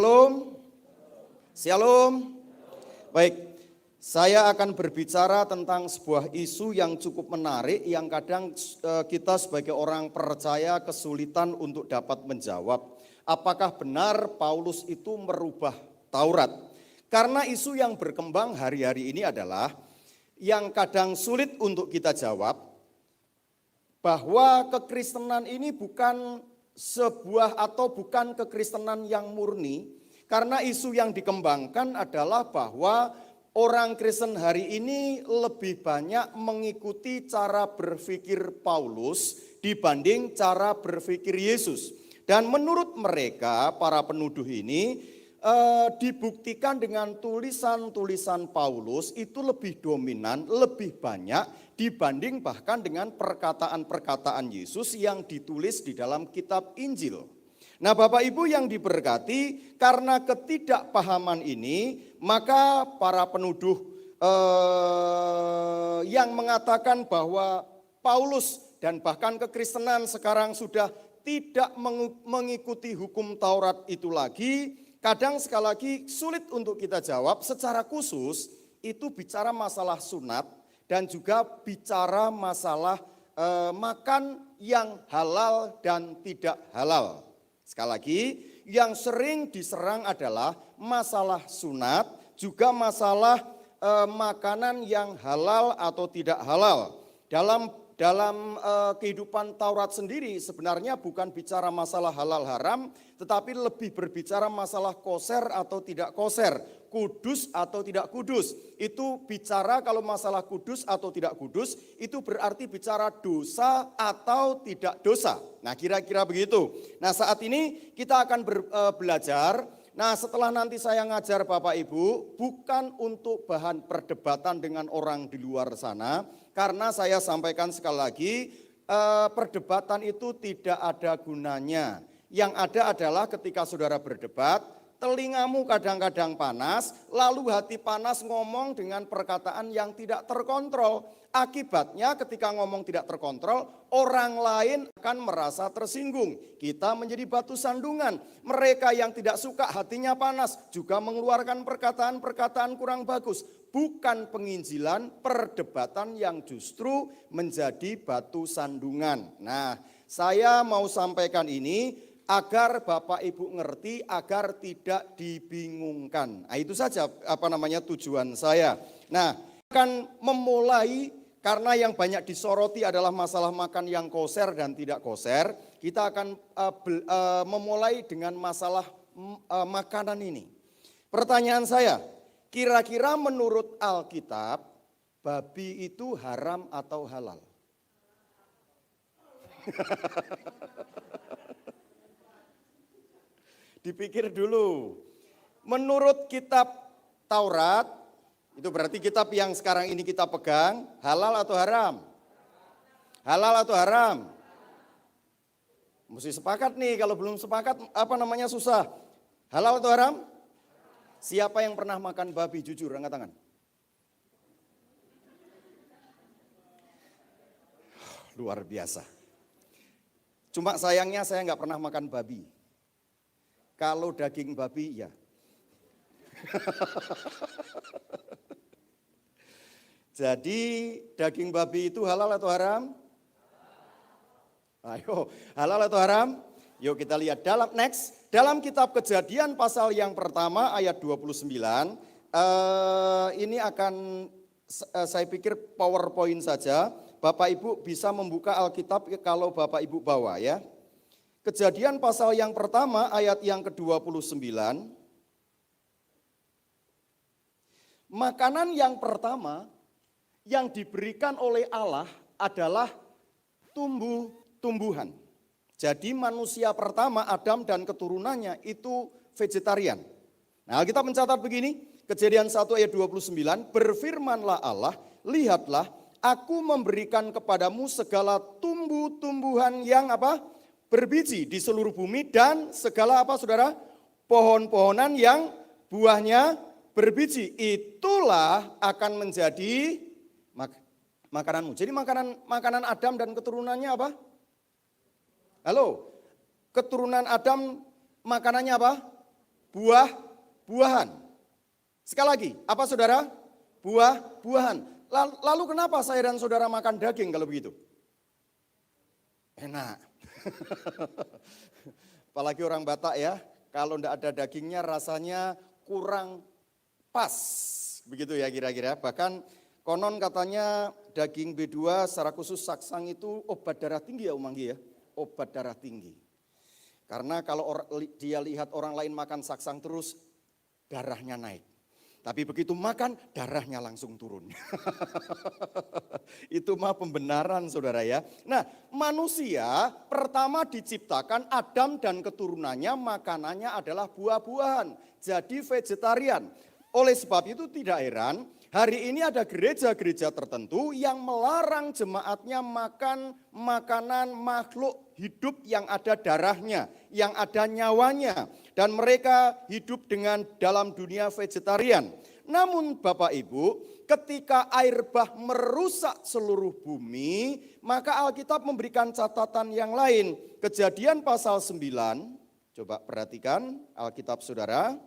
Shalom. Shalom. Baik, saya akan berbicara tentang sebuah isu yang cukup menarik yang kadang kita sebagai orang percaya kesulitan untuk dapat menjawab. Apakah benar Paulus itu merubah Taurat? Karena isu yang berkembang hari-hari ini adalah yang kadang sulit untuk kita jawab, bahwa kekristenan ini bukan bukan kekristenan yang murni, karena isu yang dikembangkan adalah bahwa orang Kristen hari ini lebih banyak mengikuti cara berpikir Paulus dibanding cara berpikir Yesus. Dan menurut mereka, para penuduh ini, dibuktikan dengan tulisan-tulisan Paulus itu lebih dominan, lebih banyak dibanding bahkan dengan perkataan-perkataan Yesus yang ditulis di dalam kitab Injil. Nah, Bapak Ibu yang diberkati, karena ketidakpahaman ini, maka para penuduh yang mengatakan bahwa Paulus dan bahkan kekristenan sekarang sudah tidak mengikuti hukum Taurat itu lagi, kadang sekali lagi sulit untuk kita jawab. Secara khusus itu bicara masalah sunat dan juga bicara masalah makan yang halal dan tidak halal. Sekali lagi, yang sering diserang adalah masalah sunat, juga masalah makanan yang halal atau tidak halal. Dalam kehidupan Taurat sendiri sebenarnya bukan bicara masalah halal haram, tetapi lebih berbicara masalah koser atau tidak koser, kudus atau tidak kudus. Itu bicara kalau masalah kudus atau tidak kudus, itu berarti bicara dosa atau tidak dosa. Nah, kira-kira begitu. Nah, saat ini kita akan belajar. Nah, setelah nanti saya ngajar Bapak Ibu, bukan untuk bahan perdebatan dengan orang di luar sana, karena saya sampaikan sekali lagi, perdebatan itu tidak ada gunanya. Yang ada adalah ketika saudara berdebat, telingamu kadang-kadang panas, lalu hati panas ngomong dengan perkataan yang tidak terkontrol. Akibatnya ketika ngomong tidak terkontrol, orang lain akan merasa tersinggung. Kita menjadi batu sandungan. Mereka yang tidak suka hatinya panas juga mengeluarkan perkataan-perkataan kurang bagus. Bukan penginjilan, perdebatan yang justru menjadi batu sandungan. Nah, saya mau sampaikan ini agar Bapak Ibu ngerti, agar tidak dibingungkan. Nah, itu saja tujuan saya. Nah, akan memulai, karena yang banyak disoroti adalah masalah makan yang koser dan tidak koser. Kita akan memulai dengan masalah makanan ini. Pertanyaan saya, kira-kira menurut Alkitab, babi itu haram atau halal? Dipikir dulu. Menurut kitab Taurat, itu berarti kitab yang sekarang ini kita pegang, halal atau haram? Halal atau haram? Mesti sepakat nih, kalau belum sepakat susah. Halal atau haram? Siapa yang pernah makan babi, jujur, angkat tangan. Luar biasa. Cuma sayangnya saya nggak pernah makan babi. Kalau daging babi, ya. Jadi daging babi itu halal atau haram? Ayo, halal atau haram? Yuk kita lihat dalam kitab Kejadian pasal yang pertama ayat 29. Ini akan saya pikir PowerPoint saja. Bapak Ibu bisa membuka Alkitab kalau Bapak Ibu bawa ya. Kejadian pasal yang pertama ayat yang ke-29. Makanan yang pertama yang diberikan oleh Allah adalah tumbuh-tumbuhan. Jadi manusia pertama, Adam dan keturunannya itu vegetarian. Nah, kita mencatat begini, Kejadian 1 ayat 29, berfirmanlah Allah, lihatlah aku memberikan kepadamu segala tumbuh-tumbuhan yang berbiji di seluruh bumi dan segala saudara? Pohon-pohonan yang buahnya berbiji. Itulah akan menjadi makananmu. Jadi makanan Adam dan keturunannya apa? Halo, keturunan Adam makanannya apa? buah-buahan. Sekali lagi, apa saudara? Buah-buahan. Lalu kenapa saya dan saudara makan daging kalau begitu? Enak. Apalagi orang Batak ya, kalau tidak ada dagingnya rasanya kurang pas. Begitu ya kira-kira. Bahkan konon katanya daging B2 secara khusus saksang itu obat darah tinggi ya Umanggi ya. Obat darah tinggi. Karena kalau dia lihat orang lain makan saksang terus, darahnya naik. Tapi begitu makan, darahnya langsung turun. Itu mah pembenaran saudara ya. Nah, manusia pertama diciptakan Adam dan keturunannya makanannya adalah buah-buahan. Jadi vegetarian. Oleh sebab itu tidak heran, hari ini ada gereja-gereja tertentu yang melarang jemaatnya makan makanan makhluk hidup yang ada darahnya, yang ada nyawanya. Dan mereka hidup dalam dunia vegetarian. Namun Bapak Ibu, ketika air bah merusak seluruh bumi, maka Alkitab memberikan catatan yang lain. Kejadian pasal 9, coba perhatikan Alkitab saudara.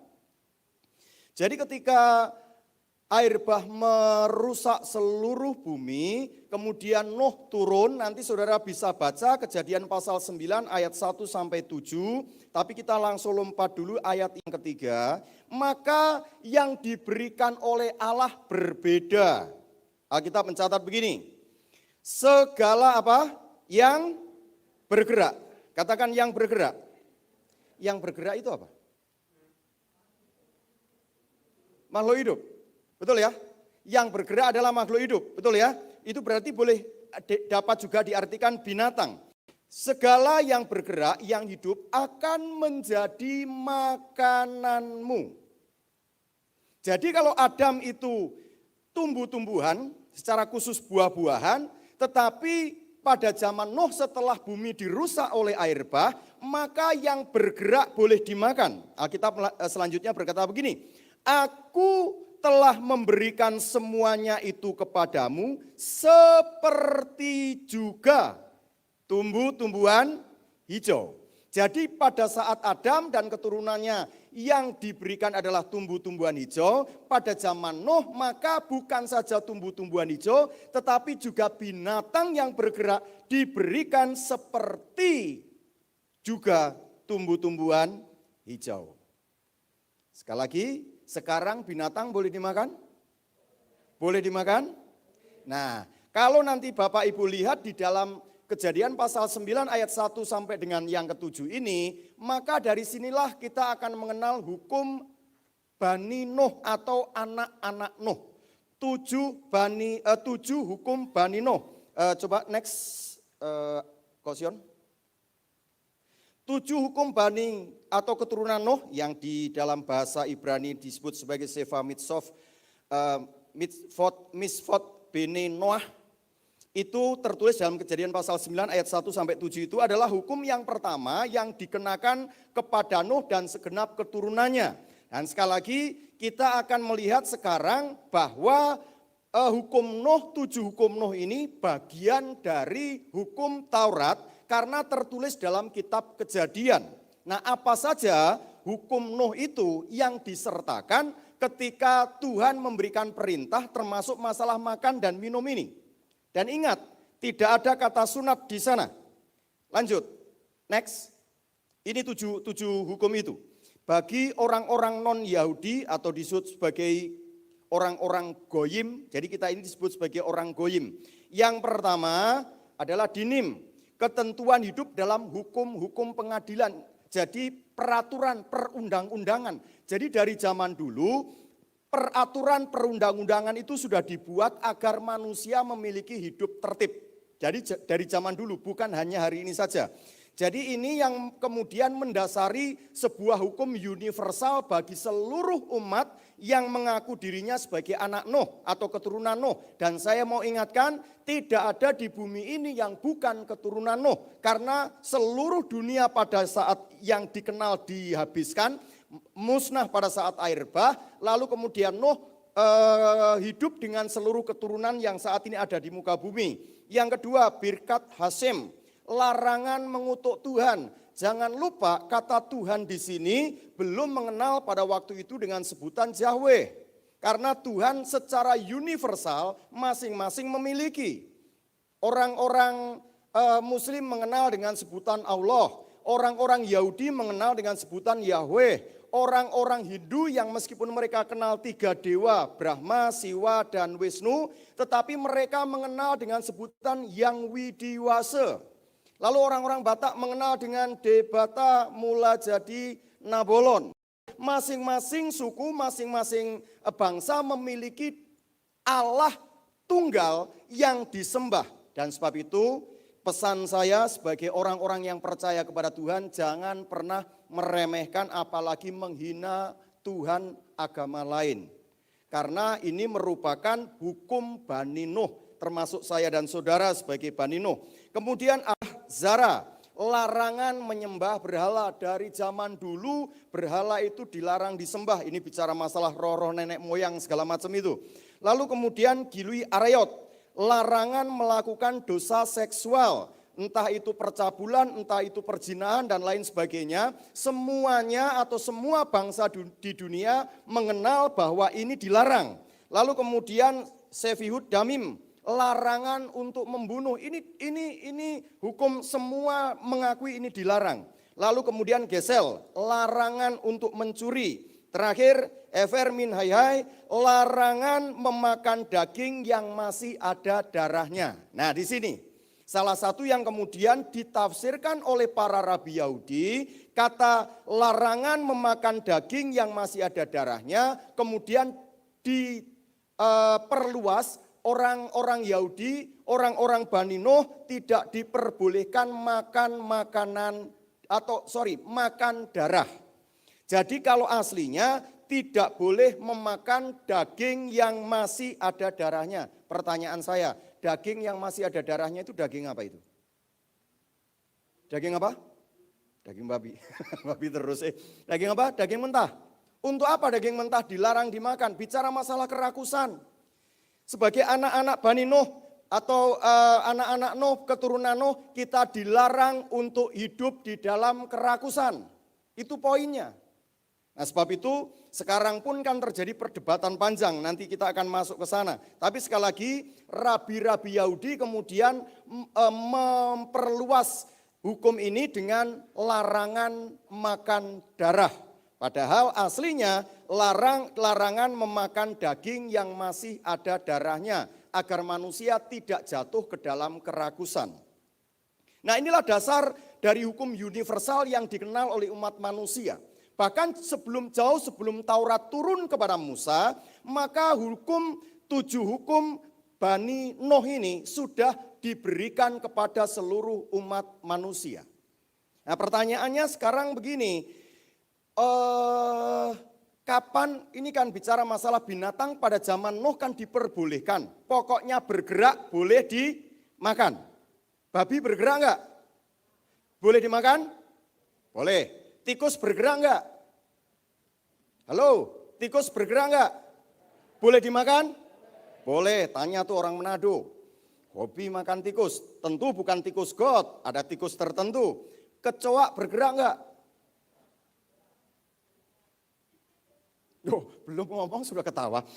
Jadi ketika air bah merusak seluruh bumi, kemudian Nuh turun, nanti saudara bisa baca Kejadian pasal 9 ayat 1 sampai 7, tapi kita langsung lompat dulu ayat yang ketiga. Maka yang diberikan oleh Allah berbeda. Alkitab mencatat begini, segala apa? Yang bergerak. Katakan yang bergerak. Yang bergerak itu apa? Makhluk hidup. Betul ya? Yang bergerak adalah makhluk hidup. Betul ya? Itu berarti dapat juga diartikan binatang. Segala yang bergerak, yang hidup akan menjadi makananmu. Jadi kalau Adam itu tumbuh-tumbuhan, secara khusus buah-buahan, tetapi pada zaman Nuh setelah bumi dirusak oleh air bah, maka yang bergerak boleh dimakan. Alkitab selanjutnya berkata begini, Aku telah memberikan semuanya itu kepadamu seperti juga tumbuh-tumbuhan hijau. Jadi pada saat Adam dan keturunannya yang diberikan adalah tumbuh-tumbuhan hijau, pada zaman Nuh maka bukan saja tumbuh-tumbuhan hijau, tetapi juga binatang yang bergerak diberikan seperti juga tumbuh-tumbuhan hijau. Sekali lagi, sekarang binatang boleh dimakan? Boleh dimakan? Nah, kalau nanti Bapak Ibu lihat di dalam Kejadian pasal 9 ayat 1 sampai dengan yang ke-7 ini, maka dari sinilah kita akan mengenal hukum Bani Nuh atau anak-anak Nuh. 7 hukum Bani Nuh. Coba next, Kosion. 7 hukum Bani atau keturunan Nuh yang di dalam bahasa Ibrani disebut sebagai Sefa Mitzvot Bene Noah. Itu tertulis dalam Kejadian pasal 9 ayat 1 sampai 7 itu adalah hukum yang pertama yang dikenakan kepada Nuh dan segenap keturunannya. Dan sekali lagi kita akan melihat sekarang bahwa hukum Nuh, 7 hukum Nuh ini bagian dari hukum Taurat karena tertulis dalam kitab Kejadian. Nah, apa saja hukum Nuh itu yang disertakan ketika Tuhan memberikan perintah termasuk masalah makan dan minum ini. Dan ingat, tidak ada kata sunat di sana. Lanjut, next. Ini 7 hukum itu. Bagi orang-orang non-Yahudi atau disebut sebagai orang-orang goyim, jadi kita ini disebut sebagai orang goyim. Yang pertama adalah dinim, ketentuan hidup dalam hukum-hukum pengadilan. Jadi peraturan perundang-undangan. Jadi dari zaman dulu, peraturan perundang-undangan itu sudah dibuat agar manusia memiliki hidup tertib. Jadi dari zaman dulu, bukan hanya hari ini saja. Jadi ini yang kemudian mendasari sebuah hukum universal bagi seluruh umat yang mengaku dirinya sebagai anak Nuh atau keturunan Nuh. Dan saya mau ingatkan, tidak ada di bumi ini yang bukan keturunan Nuh. Karena seluruh dunia pada saat yang dikenal dihabiskan, musnah pada saat air bah, lalu kemudian Nuh hidup dengan seluruh keturunan yang saat ini ada di muka bumi. Yang kedua, birkat Hasem, larangan mengutuk Tuhan. jangan lupa kata Tuhan di sini belum mengenal pada waktu itu dengan sebutan Yahweh. Karena Tuhan secara universal masing-masing memiliki. Orang-orang Muslim mengenal dengan sebutan Allah. Orang-orang Yahudi mengenal dengan sebutan Yahweh. Orang-orang Hindu yang meskipun mereka kenal 3 dewa, Brahma, Siwa, dan Wisnu, tetapi mereka mengenal dengan sebutan Yang Widiwase. Lalu orang-orang Batak mengenal dengan Debata, Mula, Jadi, Nabolon. Masing-masing suku, masing-masing bangsa memiliki Allah tunggal yang disembah. Dan sebab itu pesan saya sebagai orang-orang yang percaya kepada Tuhan, jangan pernah meremehkan apalagi menghina Tuhan agama lain. Karena ini merupakan hukum Bani Nuh, termasuk saya dan saudara sebagai Bani Nuh. Kemudian Zara, larangan menyembah berhala. Dari zaman dulu berhala itu dilarang disembah. Ini bicara masalah roh-roh nenek moyang segala macam itu. Lalu kemudian Gilui Arayot, larangan melakukan dosa seksual. Entah itu percabulan, entah itu perzinahan dan lain sebagainya. Semuanya atau semua bangsa di dunia mengenal bahwa ini dilarang. Lalu kemudian Sefihud Damim, larangan untuk membunuh. Ini hukum semua mengakui ini dilarang. Lalu kemudian Gesel, larangan untuk mencuri. Terakhir Efer min Hayhai, larangan memakan daging yang masih ada darahnya. Nah di sini salah satu yang kemudian ditafsirkan oleh para rabi Yahudi, kata larangan memakan daging yang masih ada darahnya, kemudian diperluas orang-orang Yahudi, orang-orang Bani Nuh tidak diperbolehkan makan darah. Jadi kalau aslinya tidak boleh memakan daging yang masih ada darahnya. Pertanyaan saya, daging yang masih ada darahnya itu daging apa itu? Daging apa? Daging babi. Babi terus Daging apa? Daging mentah. Untuk apa daging mentah dilarang dimakan? Bicara masalah kerakusan. Sebagai anak-anak Bani Nuh atau anak-anak Nuh, keturunan Nuh, kita dilarang untuk hidup di dalam kerakusan. Itu poinnya. Nah sebab itu sekarang pun kan terjadi perdebatan panjang, nanti kita akan masuk ke sana. Tapi sekali lagi rabi-rabi Yahudi kemudian memperluas hukum ini dengan larangan makan darah. Padahal aslinya larangan memakan daging yang masih ada darahnya agar manusia tidak jatuh ke dalam kerakusan. Nah inilah dasar dari hukum universal yang dikenal oleh umat manusia. Bahkan jauh sebelum Taurat turun kepada Musa, maka 7 hukum Bani Nuh ini sudah diberikan kepada seluruh umat manusia. Nah pertanyaannya sekarang begini, kapan ini kan bicara masalah binatang pada zaman Nuh kan diperbolehkan. Pokoknya bergerak boleh dimakan. Babi bergerak enggak? Boleh dimakan? Boleh. Tikus bergerak enggak? Halo, tikus bergerak enggak? Boleh dimakan? Boleh, tanya tuh orang Manado. Hobi makan tikus, tentu bukan tikus got, ada tikus tertentu. Kecoak bergerak enggak? Loh, belum ngomong sudah ketawa.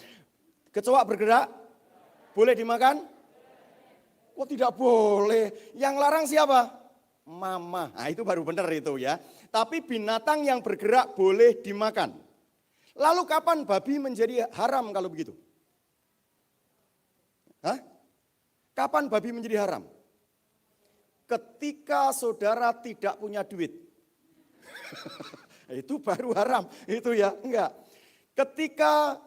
Kecoak bergerak? Boleh dimakan? Oh tidak boleh, yang larang siapa? Mama, nah itu baru benar itu ya. Tapi binatang yang bergerak boleh dimakan. Lalu kapan babi menjadi haram kalau begitu? Hah? Kapan babi menjadi haram? Ketika saudara tidak punya duit. Itu baru haram, itu ya, enggak. Ketika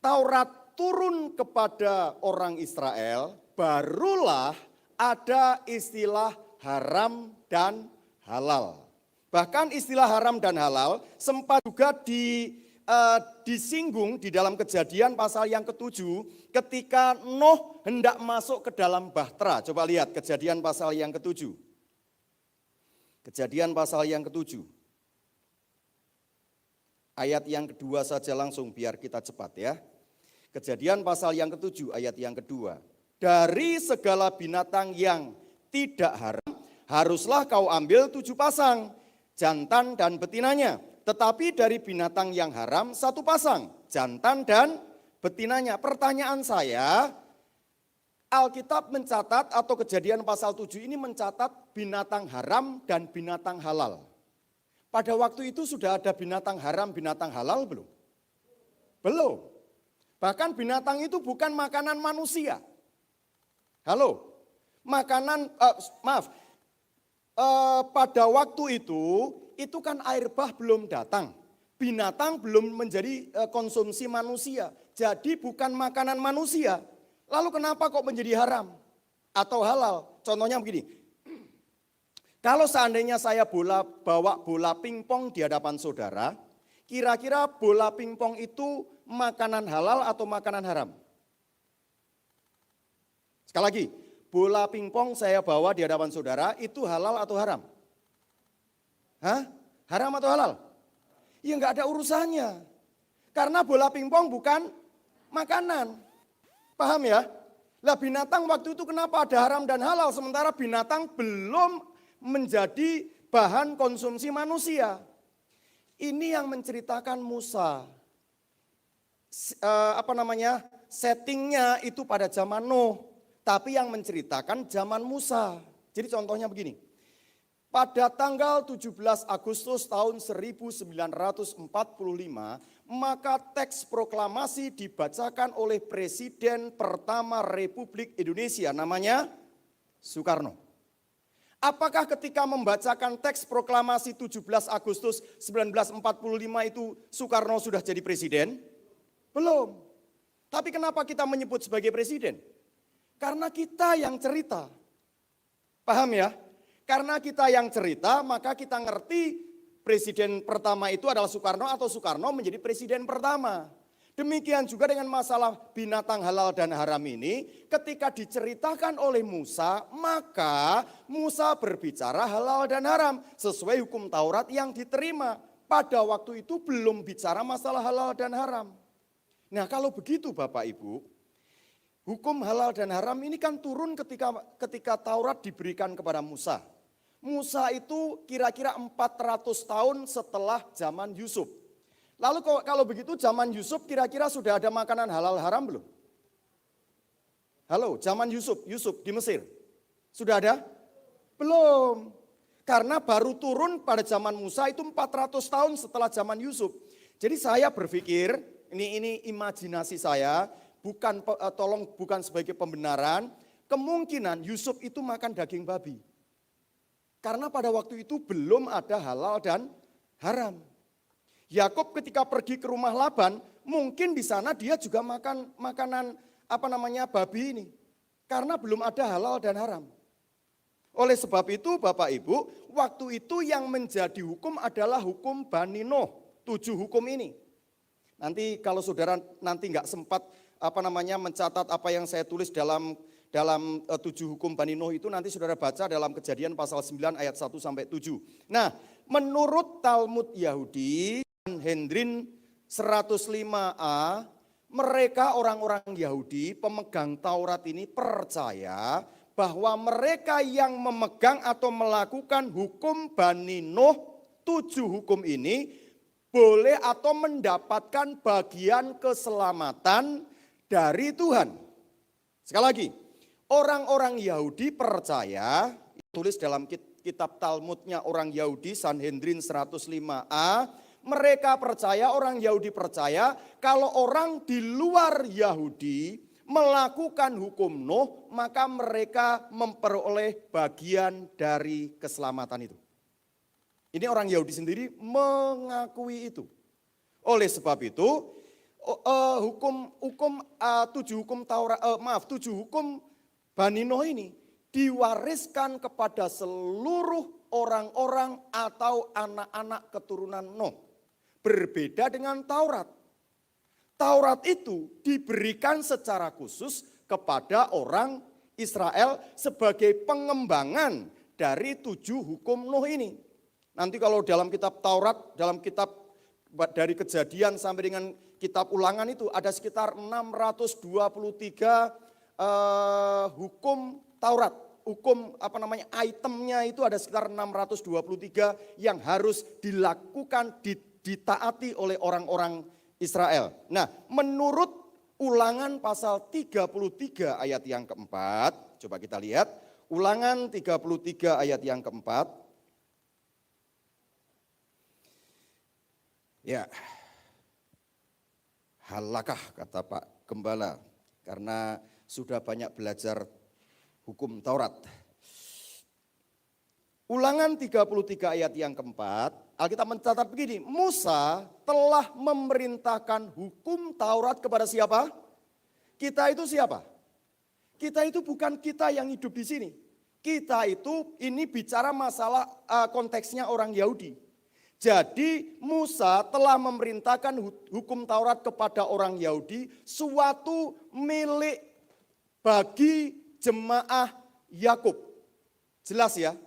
Taurat turun kepada orang Israel, barulah ada istilah haram dan halal. Bahkan istilah haram dan halal sempat juga disinggung di dalam Kejadian pasal yang ke-7 ketika Nuh hendak masuk ke dalam bahtera. Coba lihat Kejadian pasal yang ke-7. Kejadian pasal yang ke-7. Ayat yang kedua saja langsung biar kita cepat ya. Kejadian pasal yang ke-7 ayat yang kedua. Dari segala binatang yang tidak haram, haruslah kau ambil 7 pasang. jantan dan betinanya. Tetapi dari binatang yang haram satu pasang, jantan dan betinanya. Pertanyaan saya, Alkitab mencatat atau Kejadian pasal 7 ini mencatat binatang haram dan binatang halal. Pada waktu itu sudah ada binatang haram, binatang halal belum? Belum. Bahkan binatang itu bukan makanan manusia. Halo, pada waktu itu kan air bah belum datang. Binatang belum menjadi konsumsi manusia. Jadi bukan makanan manusia. Lalu kenapa kok menjadi haram atau halal? Contohnya begini, kalau seandainya saya bawa bola pingpong di hadapan saudara, kira-kira bola pingpong itu makanan halal atau makanan haram? Sekali lagi, bola pingpong saya bawa di hadapan saudara, itu halal atau haram? Hah? Haram atau halal? Ya enggak ada urusannya. Karena bola pingpong bukan makanan. Paham ya? Lah binatang waktu itu kenapa ada haram dan halal sementara binatang belum menjadi bahan konsumsi manusia. Ini yang menceritakan Musa. Settingnya itu pada zaman Nuh. Tapi yang menceritakan zaman Musa. Jadi contohnya begini. Pada tanggal 17 Agustus tahun 1945, maka teks proklamasi dibacakan oleh Presiden pertama Republik Indonesia, namanya Soekarno. Apakah ketika membacakan teks proklamasi 17 Agustus 1945 itu Soekarno sudah jadi presiden? Belum. Tapi kenapa kita menyebut sebagai presiden? Karena kita yang cerita. Paham ya? Karena kita yang cerita, maka kita ngerti presiden pertama itu adalah Soekarno atau Soekarno menjadi presiden pertama. Demikian juga dengan masalah binatang halal dan haram ini, ketika diceritakan oleh Musa, maka Musa berbicara halal dan haram sesuai hukum Taurat yang diterima. Pada waktu itu belum bicara masalah halal dan haram. Nah kalau begitu Bapak Ibu, hukum halal dan haram ini kan turun ketika Taurat diberikan kepada Musa. Musa itu kira-kira 400 tahun setelah zaman Yusuf. Lalu kalau begitu zaman Yusuf kira-kira sudah ada makanan halal haram belum? Halo, zaman Yusuf di Mesir. Sudah ada? Belum. Karena baru turun pada zaman Musa itu 400 tahun setelah zaman Yusuf. Jadi saya berpikir, ini imajinasi saya, bukan sebagai pembenaran, kemungkinan Yusuf itu makan daging babi. Karena pada waktu itu belum ada halal dan haram. Yakub ketika pergi ke rumah Laban, mungkin di sana dia juga makan makanan babi ini. Karena belum ada halal dan haram. Oleh sebab itu Bapak Ibu, waktu itu yang menjadi hukum adalah hukum Bani Nuh, 7 hukum ini. Nanti kalau saudara nanti nggak sempat mencatat apa yang saya tulis dalam 7 hukum Bani Nuh itu nanti saudara baca dalam Kejadian pasal 9 ayat 1 sampai 7. Nah, menurut Talmud Yahudi Sanhedrin 105a, mereka orang-orang Yahudi pemegang Taurat ini percaya bahwa mereka yang memegang atau melakukan hukum Bani Nuh 7 hukum ini boleh atau mendapatkan bagian keselamatan dari Tuhan. Sekali lagi, orang-orang Yahudi percaya, tulis dalam kitab Talmudnya orang Yahudi Sanhedrin 105a, mereka percaya, orang Yahudi percaya kalau orang di luar Yahudi melakukan hukum Nuh, maka mereka memperoleh bagian dari keselamatan itu. Ini orang Yahudi sendiri mengakui itu. Oleh sebab itu, 7 hukum Bani Nuh ini diwariskan kepada seluruh orang-orang atau anak-anak keturunan Nuh. Berbeda dengan Taurat. Taurat itu diberikan secara khusus kepada orang Israel sebagai pengembangan dari 7 hukum Nuh ini. Nanti kalau dalam kitab Taurat, dalam kitab dari Kejadian sampai dengan kitab Ulangan itu ada sekitar 623 hukum Taurat. hukum itemnya itu ada sekitar 623 yang harus dilakukan, ditaati oleh orang-orang Israel. Nah, menurut Ulangan pasal 33 ayat yang keempat, coba kita lihat. Ulangan 33 ayat yang keempat. Ya, halakah kata Pak Gembala, karena sudah banyak belajar hukum Taurat. Ulangan 33 ayat yang keempat, Alkitab mencatat begini, Musa telah memerintahkan hukum Taurat kepada siapa? Kita itu siapa? Kita itu bukan kita yang hidup di sini. Kita itu ini bicara masalah konteksnya orang Yahudi. Jadi Musa telah memerintahkan hukum Taurat kepada orang Yahudi, suatu milik bagi jemaah Yakub. Jelas ya?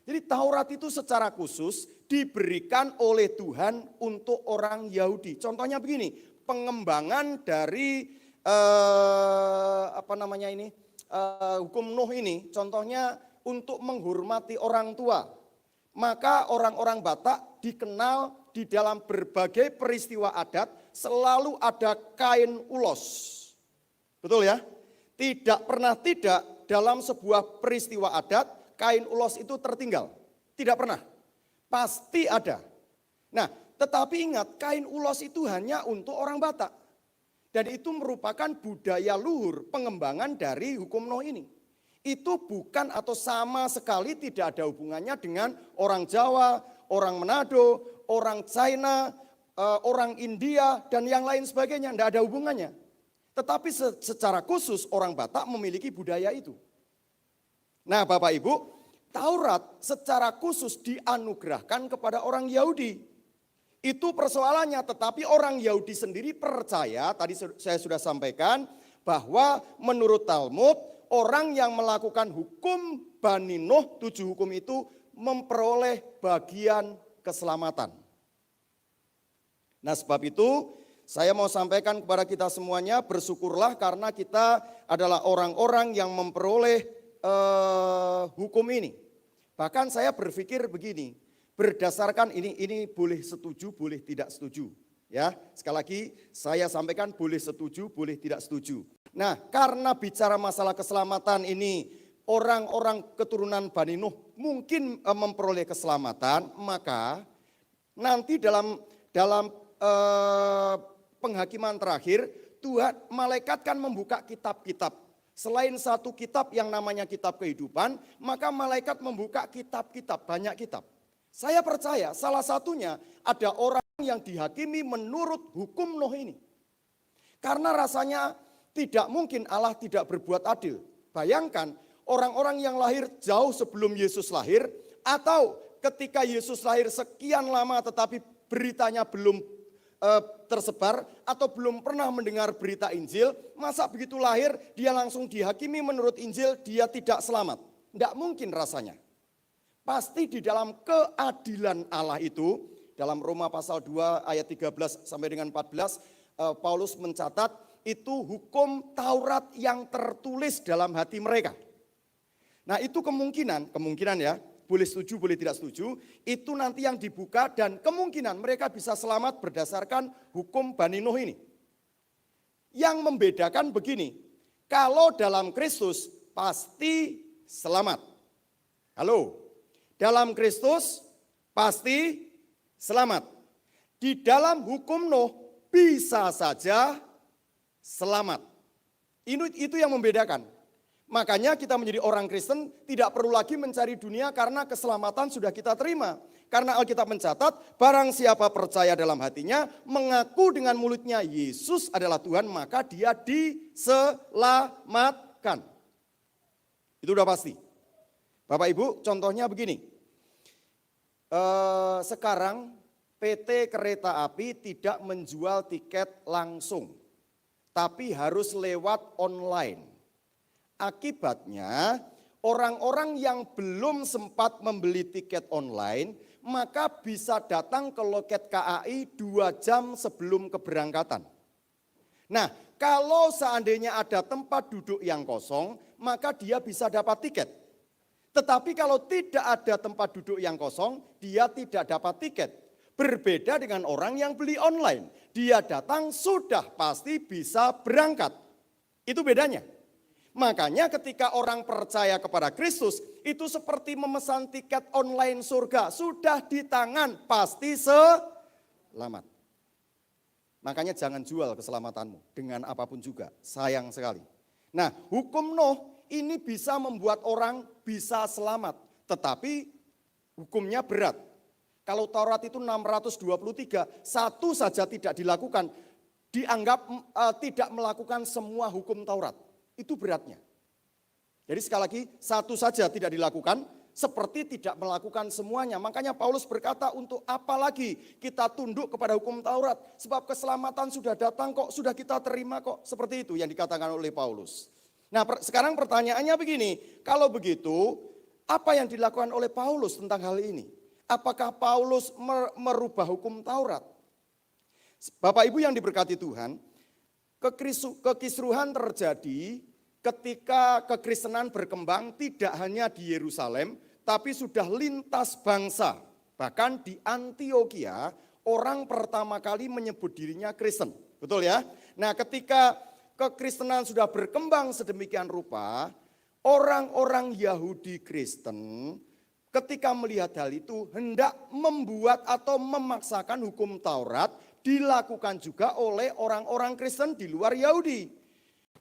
Jadi Taurat itu secara khusus diberikan oleh Tuhan untuk orang Yahudi. Contohnya begini, pengembangan dari hukum Nuh ini, contohnya untuk menghormati orang tua. Maka orang-orang Batak dikenal di dalam berbagai peristiwa adat selalu ada kain ulos. Betul ya? Tidak pernah tidak dalam sebuah peristiwa adat kain ulos itu tertinggal. Tidak pernah. Pasti ada. Nah, tetapi ingat kain ulos itu hanya untuk orang Batak. Dan itu merupakan budaya luhur pengembangan dari hukum Nuh ini. Itu bukan atau sama sekali tidak ada hubungannya dengan orang Jawa, orang Manado, orang China, orang India, dan yang lain sebagainya. Tidak ada hubungannya. Tetapi secara khusus orang Batak memiliki budaya itu. Nah Bapak Ibu, Taurat secara khusus dianugerahkan kepada orang Yahudi. Itu persoalannya, tetapi orang Yahudi sendiri percaya, tadi saya sudah sampaikan, bahwa menurut Talmud, orang yang melakukan hukum Bani Nuh, 7 hukum itu, memperoleh bagian keselamatan. Nah sebab itu, saya mau sampaikan kepada kita semuanya, bersyukurlah karena kita adalah orang-orang yang memperoleh hukum ini. Bahkan saya berpikir begini, berdasarkan ini boleh setuju, boleh tidak setuju. Ya, sekali lagi saya sampaikan boleh setuju, boleh tidak setuju. Nah, karena bicara masalah keselamatan ini, orang-orang keturunan Bani Nuh mungkin memperoleh keselamatan, maka nanti dalam penghakiman terakhir, Tuhan malaikat kan membuka kitab-kitab. Selain satu kitab yang namanya kitab kehidupan, maka malaikat membuka kitab-kitab, banyak kitab. Saya percaya salah satunya ada orang yang dihakimi menurut hukum Nuh ini. Karena rasanya tidak mungkin Allah tidak berbuat adil. Bayangkan orang-orang yang lahir jauh sebelum Yesus lahir, atau ketika Yesus lahir sekian lama tetapi beritanya belum tersebar atau belum pernah mendengar berita Injil, masa begitu lahir dia langsung dihakimi menurut Injil, dia tidak selamat. Tidak mungkin rasanya. Pasti di dalam keadilan Allah itu, dalam Roma pasal 2 ayat 13 sampai dengan 14, Paulus mencatat itu hukum Taurat yang tertulis dalam hati mereka. Nah itu kemungkinan ya, boleh setuju, boleh tidak setuju, itu nanti yang dibuka dan kemungkinan mereka bisa selamat berdasarkan hukum Bani Nuh ini. Yang membedakan begini, kalau dalam Kristus pasti selamat. Halo, dalam Kristus pasti selamat. Di dalam hukum Nuh bisa saja selamat. Itu yang membedakan. Makanya kita menjadi orang Kristen tidak perlu lagi mencari dunia karena keselamatan sudah kita terima. Karena Alkitab mencatat, barang siapa percaya dalam hatinya, mengaku dengan mulutnya Yesus adalah Tuhan, maka dia diselamatkan. Itu udah pasti. Bapak Ibu, contohnya begini. Sekarang PT Kereta Api tidak menjual tiket langsung, tapi harus lewat online. Akibatnya orang-orang yang belum sempat membeli tiket online maka bisa datang ke loket KAI 2 jam sebelum keberangkatan. Nah, kalau seandainya ada tempat duduk yang kosong, maka dia bisa dapat tiket. Tetapi kalau tidak ada tempat duduk yang kosong, dia tidak dapat tiket. Berbeda dengan orang yang beli online. Dia datang sudah pasti bisa berangkat. Itu bedanya. Makanya ketika orang percaya kepada Kristus, itu seperti memesan tiket online surga. Sudah di tangan, pasti selamat. Makanya jangan jual keselamatanmu dengan apapun juga. Sayang sekali. Nah, hukum Nuh ini bisa membuat orang bisa selamat. Tetapi hukumnya berat. Kalau Taurat itu 623, satu saja tidak dilakukan, dianggap tidak melakukan semua hukum Taurat. Itu beratnya. Jadi sekali lagi, satu saja tidak dilakukan, seperti tidak melakukan semuanya. Makanya Paulus berkata, untuk apa lagi kita tunduk kepada hukum Taurat? Sebab keselamatan sudah datang kok, sudah kita terima kok. Seperti itu yang dikatakan oleh Paulus. Nah sekarang pertanyaannya begini, kalau begitu apa yang dilakukan oleh Paulus tentang hal ini? Apakah Paulus merubah hukum Taurat? Bapak Ibu yang diberkati Tuhan, kekisruhan terjadi ketika kekristenan berkembang tidak hanya di Yerusalem, tapi sudah lintas bangsa. Bahkan di Antioquia, orang pertama kali menyebut dirinya Kristen. Betul ya? Nah ketika kekristenan sudah berkembang sedemikian rupa, orang-orang Yahudi Kristen ketika melihat hal itu hendak membuat atau memaksakan hukum Taurat dilakukan juga oleh orang-orang Kristen di luar Yahudi.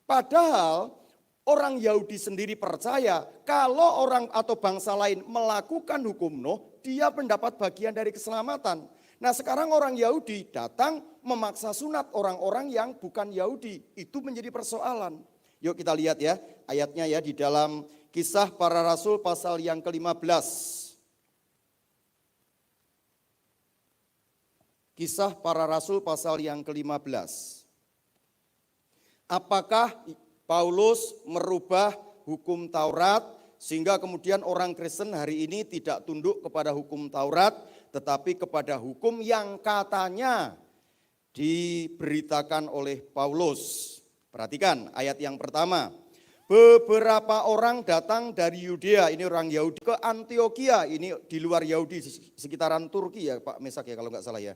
Padahal orang Yahudi sendiri percaya kalau orang atau bangsa lain melakukan hukum Nuh, dia mendapat bagian dari keselamatan. Nah sekarang orang Yahudi datang memaksa sunat orang-orang yang bukan Yahudi. Itu menjadi persoalan. Yuk kita lihat ya ayatnya ya di dalam Kisah Para Rasul pasal yang ke-15. Kisah Para Rasul pasal yang ke-15. Apakah Paulus merubah hukum Taurat sehingga kemudian orang Kristen hari ini tidak tunduk kepada hukum Taurat tetapi kepada hukum yang katanya diberitakan oleh Paulus. Perhatikan ayat yang pertama. Beberapa orang datang dari Yudea, ini orang Yahudi, ke Antioquia, ini di luar Yahudi, sekitaran Turki ya Pak Mesak ya kalau nggak salah ya.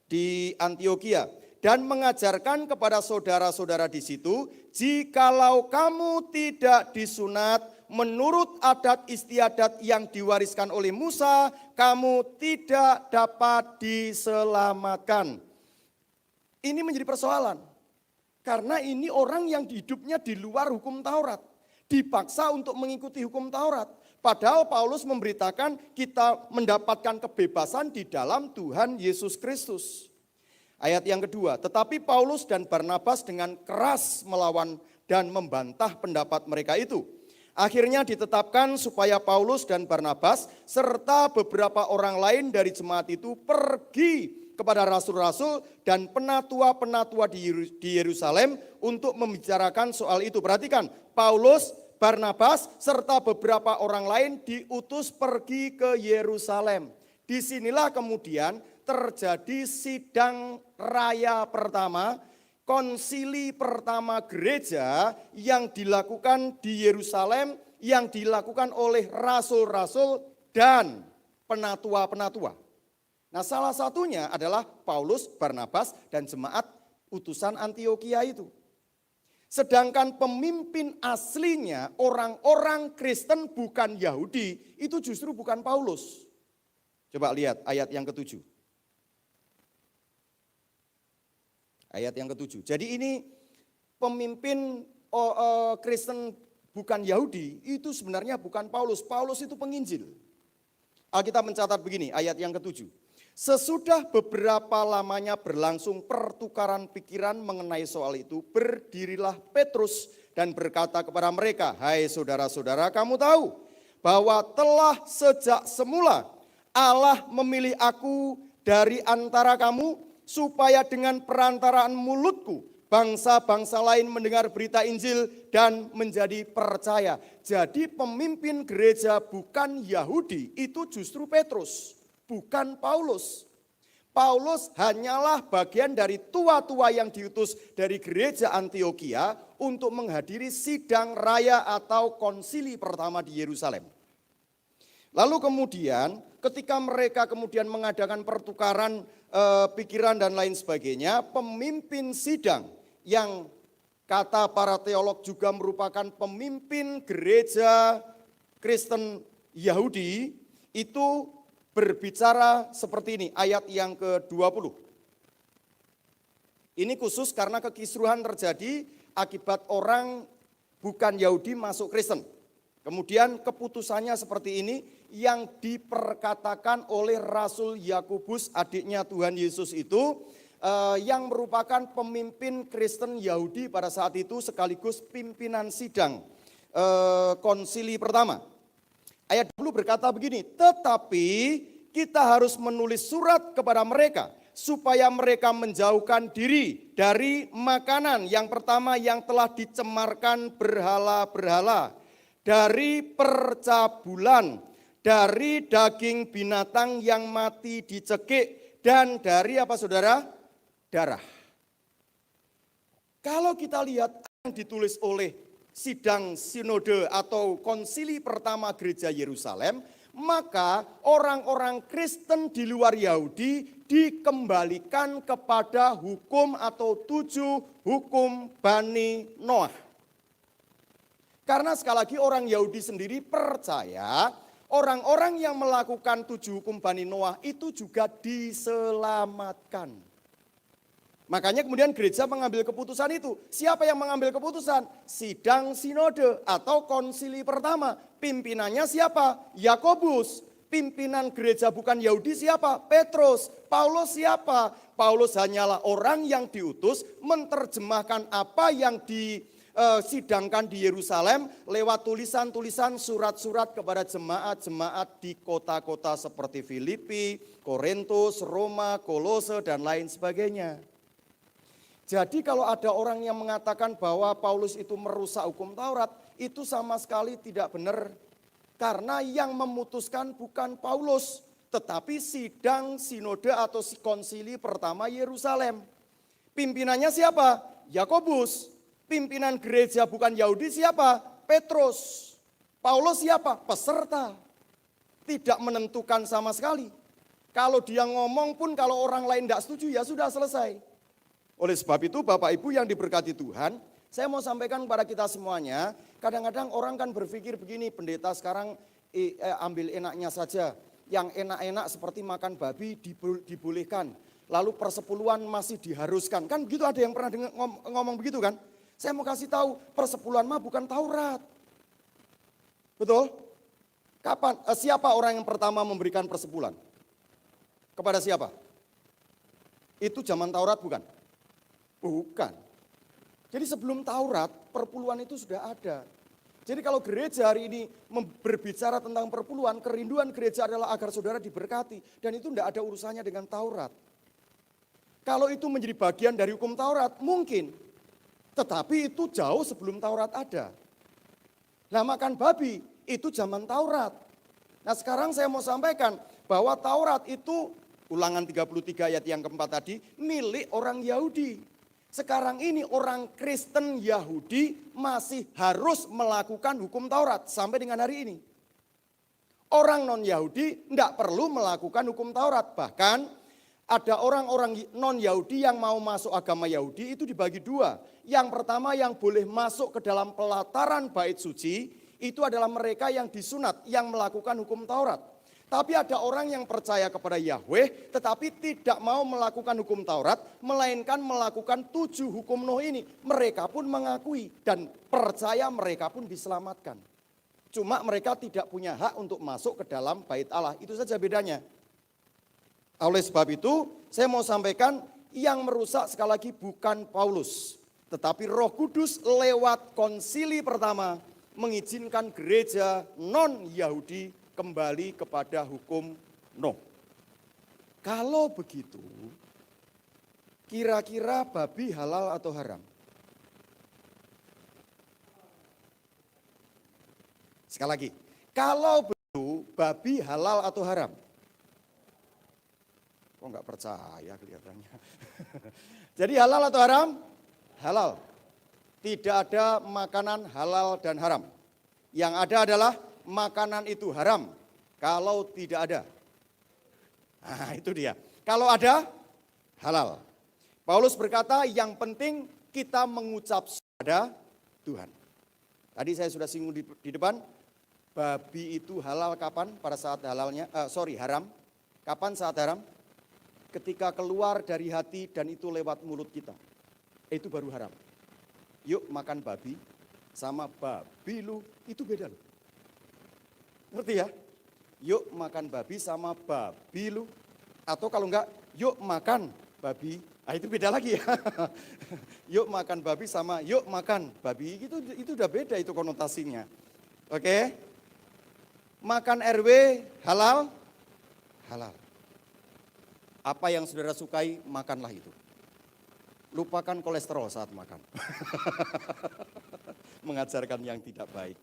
Di Antioquia, dan mengajarkan kepada saudara-saudara di situ, jikalau kamu tidak disunat menurut adat istiadat yang diwariskan oleh Musa, kamu tidak dapat diselamatkan. Ini menjadi persoalan. Karena ini orang yang hidupnya di luar hukum Taurat. Dipaksa untuk mengikuti hukum Taurat. Padahal Paulus memberitakan kita mendapatkan kebebasan di dalam Tuhan Yesus Kristus. Ayat yang kedua, tetapi Paulus dan Barnabas dengan keras melawan dan membantah pendapat mereka itu. Akhirnya ditetapkan supaya Paulus dan Barnabas serta beberapa orang lain dari jemaat itu pergi kepada rasul-rasul dan penatua-penatua di Yerusalem untuk membicarakan soal itu. Perhatikan, Paulus, Barnabas, serta beberapa orang lain diutus pergi ke Yerusalem. Disinilah kemudian terjadi sidang raya pertama, konsili pertama gereja yang dilakukan di Yerusalem, yang dilakukan oleh rasul-rasul dan penatua-penatua. Nah salah satunya adalah Paulus, Barnabas, dan jemaat utusan Antioquia itu. Sedangkan pemimpin aslinya orang-orang Kristen bukan Yahudi, itu justru bukan Paulus. Coba lihat ayat yang ke-7. Ayat yang ke-7. Jadi ini pemimpin Kristen bukan Yahudi, itu sebenarnya bukan Paulus. Paulus itu penginjil. Alkitab mencatat begini, ayat yang ke-7. Sesudah beberapa lamanya berlangsung pertukaran pikiran mengenai soal itu, berdirilah Petrus dan berkata kepada mereka, hai saudara-saudara, kamu tahu bahwa telah sejak semula Allah memilih aku dari antara kamu supaya dengan perantaraan mulutku bangsa-bangsa lain mendengar berita Injil dan menjadi percaya. Jadi pemimpin gereja bukan Yahudi, itu justru Petrus. Bukan Paulus. Paulus hanyalah bagian dari tua-tua yang diutus dari gereja Antioquia untuk menghadiri sidang raya atau konsili pertama di Yerusalem. Lalu kemudian ketika mereka kemudian mengadakan pertukaran pikiran dan lain sebagainya, pemimpin sidang yang kata para teolog juga merupakan pemimpin gereja Kristen Yahudi itu berbicara seperti ini, ayat yang ke-20. Ini khusus karena kekisruhan terjadi akibat orang bukan Yahudi masuk Kristen. Kemudian keputusannya seperti ini yang diperkatakan oleh Rasul Yakobus, adiknya Tuhan Yesus itu, yang merupakan pemimpin Kristen Yahudi pada saat itu sekaligus pimpinan sidang konsili pertama. Ayat 20 berkata begini, tetapi kita harus menulis surat kepada mereka supaya mereka menjauhkan diri dari makanan yang pertama yang telah dicemarkan berhala-berhala, dari percabulan, dari daging binatang yang mati dicekik, dan dari apa saudara? Darah. Kalau kita lihat yang ditulis oleh sidang sinode atau konsili pertama gereja Yerusalem, maka orang-orang Kristen di luar Yahudi dikembalikan kepada hukum atau 7 hukum Bani Noah. Karena sekali lagi orang Yahudi sendiri percaya orang-orang yang melakukan 7 hukum Bani Noah itu juga diselamatkan. Makanya kemudian gereja mengambil keputusan itu. Siapa yang mengambil keputusan? Sidang sinode atau konsili pertama. Pimpinannya siapa? Yakobus. Pimpinan gereja bukan Yahudi siapa? Petrus. Paulus siapa? Paulus hanyalah orang yang diutus menerjemahkan apa yang disidangkan di Yerusalem lewat tulisan-tulisan surat-surat kepada jemaat-jemaat di kota-kota seperti Filipi, Korintus, Roma, Kolose, dan lain sebagainya. Jadi kalau ada orang yang mengatakan bahwa Paulus itu merusak hukum Taurat, itu sama sekali tidak benar. Karena yang memutuskan bukan Paulus, tetapi sidang sinode atau konsili pertama Yerusalem. Pimpinannya siapa? Yakobus. Pimpinan gereja bukan Yahudi siapa? Petrus. Paulus siapa? Peserta. Tidak menentukan sama sekali. Kalau dia ngomong pun kalau orang lain tidak setuju ya sudah selesai. Oleh sebab itu Bapak Ibu yang diberkati Tuhan, saya mau sampaikan kepada kita semuanya, kadang-kadang orang kan berpikir begini, pendeta sekarang ambil enaknya saja. Yang enak-enak seperti makan babi dibolehkan, lalu persepuluhan masih diharuskan. Kan begitu, ada yang pernah ngomong begitu kan? Saya mau kasih tahu, persepuluhan mah bukan Taurat. Betul? Kapan? Siapa orang yang pertama memberikan persepuluhan? Kepada siapa? Itu zaman Taurat bukan? Bukan. Jadi sebelum Taurat, perpuluhan itu sudah ada. Jadi kalau gereja hari ini berbicara tentang perpuluhan, kerinduan gereja adalah agar saudara diberkati. Dan itu tidak ada urusannya dengan Taurat. Kalau itu menjadi bagian dari hukum Taurat, mungkin. Tetapi itu jauh sebelum Taurat ada. Nah, makan babi, itu zaman Taurat. Nah sekarang saya mau sampaikan bahwa Taurat itu, Ulangan 33 ayat yang keempat tadi, milik orang Yahudi. Sekarang ini orang Kristen Yahudi masih harus melakukan hukum Taurat sampai dengan hari ini. Orang non-Yahudi tidak perlu melakukan hukum Taurat. Bahkan ada orang-orang non-Yahudi yang mau masuk agama Yahudi itu dibagi dua. Yang pertama yang boleh masuk ke dalam pelataran bait suci itu adalah mereka yang disunat, yang melakukan hukum Taurat. Tapi ada orang yang percaya kepada Yahweh tetapi tidak mau melakukan hukum Taurat, melainkan melakukan 7 hukum Nuh ini. Mereka pun mengakui dan percaya mereka pun diselamatkan. Cuma mereka tidak punya hak untuk masuk ke dalam bait Allah, itu saja bedanya. Oleh sebab itu saya mau sampaikan yang merusak sekali lagi bukan Paulus. Tetapi Roh Kudus lewat konsili pertama mengizinkan gereja non-Yahudi kembali kepada hukum Nuh. Kalau begitu, kira-kira babi halal atau haram? Sekali lagi, kalau begitu babi halal atau haram? Kok nggak percaya kelihatannya. Jadi halal atau haram? Halal. Tidak ada makanan halal dan haram. Yang ada adalah makanan itu haram Kalau tidak ada, nah itu dia. Kalau ada, halal. Paulus berkata yang penting kita mengucap pada Tuhan. Tadi saya sudah singgung di depan, babi itu halal kapan? Pada saat haram. Kapan saat haram? Ketika keluar dari hati dan itu lewat mulut kita. Itu baru haram. Yuk makan babi sama babi lu, itu beda loh. Ngerti ya? Yuk makan babi sama babi lu. Atau kalau enggak, yuk makan babi. Ah itu beda lagi ya. Yuk makan babi sama yuk makan babi. Itu udah beda itu konotasinya. Oke? Makan RW halal? Halal. Apa yang saudara sukai, makanlah itu. Lupakan kolesterol saat makan. Mengajarkan yang tidak baik.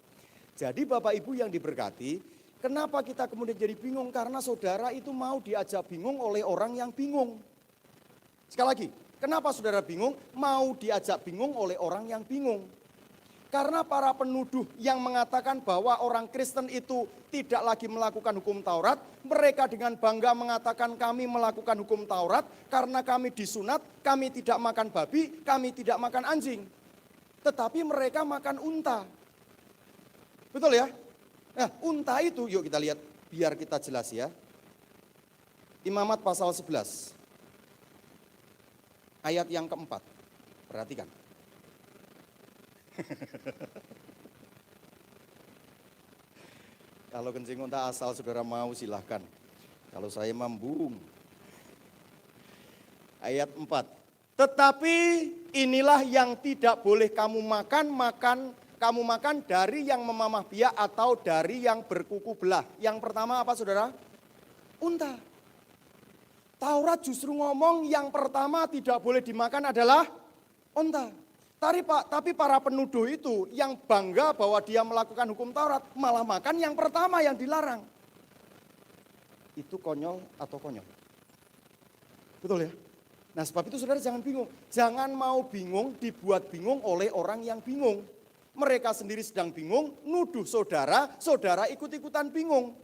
Jadi Bapak Ibu yang diberkati, kenapa kita kemudian jadi bingung? Karena saudara itu mau diajak bingung oleh orang yang bingung. Sekali lagi, kenapa saudara bingung? Mau diajak bingung oleh orang yang bingung. Karena para penuduh yang mengatakan bahwa orang Kristen itu tidak lagi melakukan hukum Taurat, mereka dengan bangga mengatakan kami melakukan hukum Taurat karena kami disunat, kami tidak makan babi, kami tidak makan anjing. Tetapi mereka makan unta. Betul ya? Nah, unta itu, yuk kita lihat biar kita jelas ya. Imamat pasal 11. Ayat yang keempat. Perhatikan. Kalau kencing unta asal saudara mau silahkan. Kalau saya membung. Ayat 4. Tetapi inilah yang tidak boleh kamu makan dari yang memamah biak atau dari yang berkuku belah. Yang pertama apa saudara? Unta. Taurat justru ngomong yang pertama tidak boleh dimakan adalah unta. Tapi para penuduh itu yang bangga bahwa dia melakukan hukum Taurat malah makan yang pertama yang dilarang. Itu konyol atau konyol? Betul ya? Nah sebab itu saudara jangan bingung. Jangan mau bingung dibuat bingung oleh orang yang bingung. Mereka sendiri sedang bingung, nuduh saudara, saudara ikut-ikutan bingung.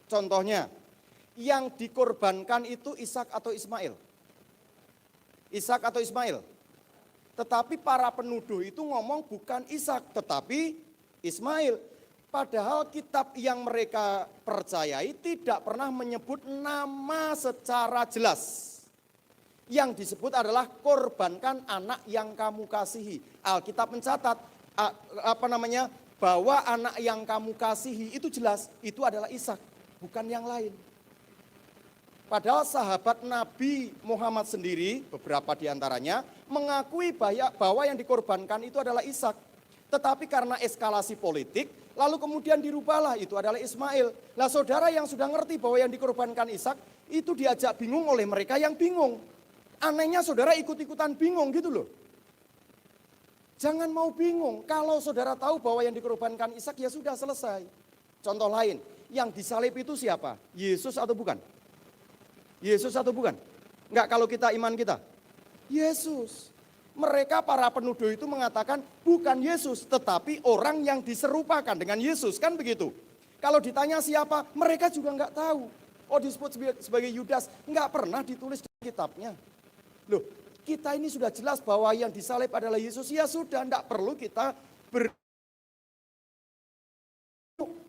Contohnya, yang dikorbankan itu Ishak atau Ismail? Ishak atau Ismail? Tetapi para penuduh itu ngomong bukan Ishak, tetapi Ismail. Padahal kitab yang mereka percayai tidak pernah menyebut nama secara jelas. Yang disebut adalah korbankan anak yang kamu kasihi. Alkitab mencatat bahwa anak yang kamu kasihi itu jelas, itu adalah Ishak, bukan yang lain. Padahal sahabat Nabi Muhammad sendiri, beberapa diantaranya, mengakui bahwa yang dikorbankan itu adalah Ishak. Tetapi karena eskalasi politik, lalu kemudian dirubahlah itu adalah Ismail. Nah saudara yang sudah ngerti bahwa yang dikorbankan Ishak, itu diajak bingung oleh mereka yang bingung. Anehnya saudara ikut-ikutan bingung gitu loh. Jangan mau bingung, kalau saudara tahu bahwa yang dikorbankan Ishak ya sudah selesai. Contoh lain, yang disalib itu siapa? Yesus atau bukan? Yesus atau bukan? Enggak kalau kita iman kita. Yesus. Mereka para penuduh itu mengatakan bukan Yesus, tetapi orang yang diserupakan dengan Yesus, kan begitu. Kalau ditanya siapa, mereka juga enggak tahu. Oh disebut sebagai Yudas, enggak pernah ditulis di kitabnya. Loh, kita ini sudah jelas bahwa yang disalib adalah Yesus, ya sudah enggak perlu kita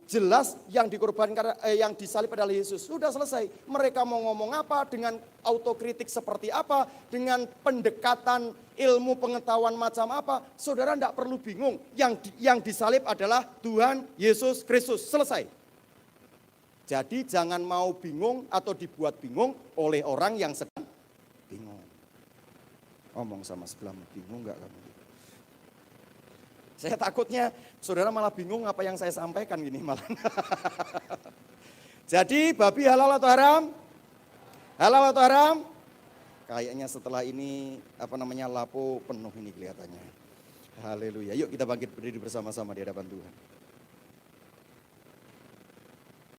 jelas yang dikorbankan, yang disalib adalah Yesus. Sudah selesai. Mereka mau ngomong apa, dengan autokritik seperti apa, dengan pendekatan ilmu pengetahuan macam apa, saudara tidak perlu bingung. Yang disalib adalah Tuhan Yesus Kristus. Selesai. Jadi jangan mau bingung atau dibuat bingung oleh orang yang sedang bingung. Ngomong sama sebelahmu, bingung enggak kamu? Saya takutnya saudara malah bingung apa yang saya sampaikan gini malah. Jadi babi halal atau haram? Halal atau haram? Kayaknya setelah ini lapo penuh ini kelihatannya. Haleluya. Yuk kita bangkit berdiri bersama-sama di hadapan Tuhan.